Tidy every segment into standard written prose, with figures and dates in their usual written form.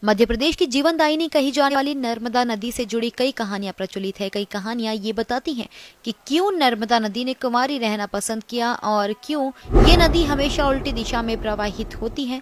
मध्य प्रदेश की जीवनदायिनी कही जाने वाली नर्मदा नदी से जुड़ी कई कहानियां प्रचलित है। कई कहानियां ये बताती हैं कि क्यों नर्मदा नदी ने कुंवारी रहना पसंद किया और क्यों ये नदी हमेशा उल्टी दिशा में प्रवाहित होती है।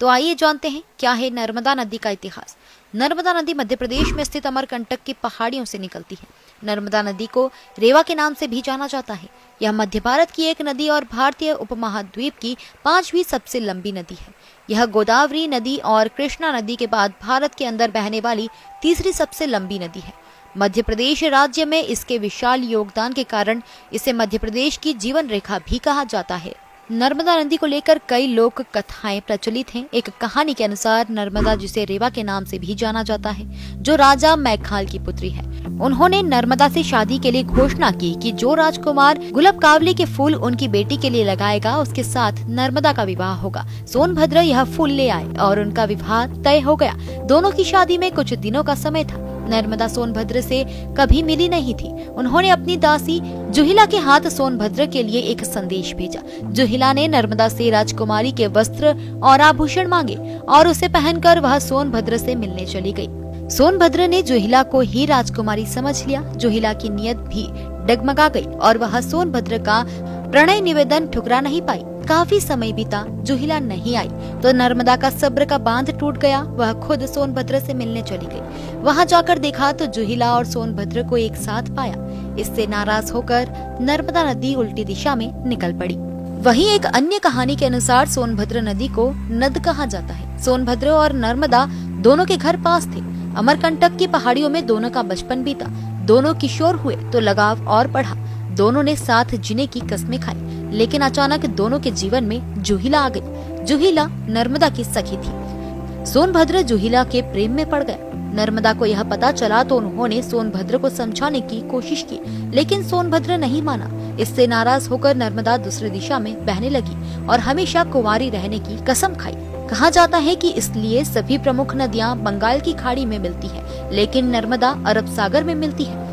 तो आइए जानते हैं क्या है नर्मदा नदी का इतिहास। नर्मदा नदी मध्य प्रदेश में स्थित अमरकंटक की पहाड़ियों से निकलती है। नर्मदा नदी को रेवा के नाम से भी जाना जाता है। यह मध्य भारत की एक नदी और भारतीय उपमहाद्वीप की 5वीं सबसे लंबी नदी है। यह गोदावरी नदी और कृष्णा नदी के बाद भारत के अंदर बहने वाली तीसरी सबसे लंबी नदी है। मध्य प्रदेश राज्य में इसके विशाल योगदान के कारण इसे मध्य प्रदेश की जीवन रेखा भी कहा जाता है। नर्मदा नदी को लेकर कई लोक कथाएं प्रचलित हैं। एक कहानी के अनुसार नर्मदा, जिसे रेवा के नाम से भी जाना जाता है, जो राजा मैघाल की पुत्री है, उन्होंने नर्मदा से शादी के लिए घोषणा की कि जो राजकुमार गुलाबकावली के फूल उनकी बेटी के लिए लगाएगा, उसके साथ नर्मदा का विवाह होगा। सोनभद्र यह फूल ले आए और उनका विवाह तय हो गया। दोनों की शादी में कुछ दिनों का समय था। नर्मदा सोनभद्र से कभी मिली नहीं थी। उन्होंने अपनी दासी जुहिला के हाथ सोनभद्र के लिए एक संदेश भेजा। जुहिला ने नर्मदा से राजकुमारी के वस्त्र और आभूषण मांगे और उसे पहनकर वह सोनभद्र से मिलने चली गई। सोनभद्र ने जुहिला को ही राजकुमारी समझ लिया। जुहिला की नीयत भी डगमगा गई और वह सोनभद्र का प्रणय निवेदन ठुकरा नहीं पाई। काफी समय बीता, जुहिला नहीं आई तो नर्मदा का सब्र का बांध टूट गया। वह खुद सोनभद्र से मिलने चली गई। वहां जाकर देखा तो जुहिला और सोनभद्र को एक साथ पाया। इससे नाराज होकर नर्मदा नदी उल्टी दिशा में निकल पड़ी। वहीं एक अन्य कहानी के अनुसार सोनभद्र नदी को नद कहा जाता है। सोनभद्र और नर्मदा दोनों के घर पास थे। अमरकंटक की पहाड़ियों में दोनों का बचपन बीता। दोनों किशोर हुए तो लगाव और बढ़ा। दोनों ने साथ जीने की कस्में खाई। लेकिन अचानक दोनों के जीवन में जुहिला आ गई। जुहिला नर्मदा की सखी थी। सोनभद्र जुहिला के प्रेम में पड़ गया। नर्मदा को यह पता चला तो उन्होंने सोनभद्र को समझाने की कोशिश की, लेकिन सोनभद्र नहीं माना। इससे नाराज होकर नर्मदा दूसरी दिशा में बहने लगी और हमेशा कुंवारी रहने की कसम खाई। कहा जाता है कि इसलिए सभी प्रमुख नदियां बंगाल की खाड़ी में मिलती है, लेकिन नर्मदा अरब सागर में मिलती है।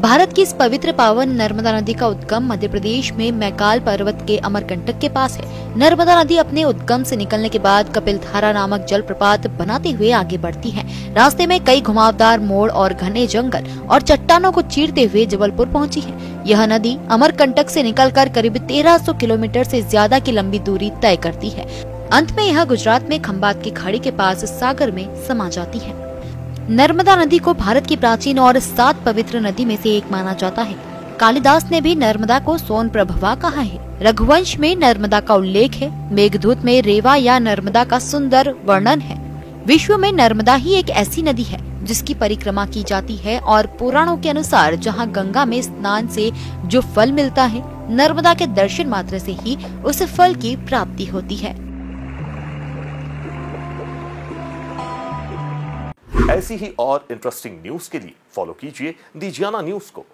भारत की इस पवित्र पावन नर्मदा नदी का उद्गम मध्य प्रदेश में मैकाल पर्वत के अमरकंटक के पास है। नर्मदा नदी अपने उद्गम से निकलने के बाद कपिलधारा नामक जलप्रपात बनाते हुए आगे बढ़ती है। रास्ते में कई घुमावदार मोड़ और घने जंगल और चट्टानों को चीरते हुए जबलपुर पहुंची है। यह नदी अमरकंटक से निकलकर करीब 1300 किलोमीटर से ज्यादा की लंबी दूरी तय करती है। अंत में यह गुजरात में खंबात की खाड़ी के पास सागर में समा जाती है। नर्मदा नदी को भारत की प्राचीन और 7 पवित्र नदी में से एक माना जाता है। कालिदास ने भी नर्मदा को सोन प्रभवा कहा है। रघुवंश में नर्मदा का उल्लेख है। मेघदूत में रेवा या नर्मदा का सुंदर वर्णन है। विश्व में नर्मदा ही एक ऐसी नदी है जिसकी परिक्रमा की जाती है और पुराणों के अनुसार जहां गंगा में स्नान से जो फल मिलता है, नर्मदा के दर्शन मात्र से ही उस फल की प्राप्ति होती है। ऐसी ही और इंटरेस्टिंग न्यूज के लिए फॉलो कीजिए दीजियाना न्यूज को।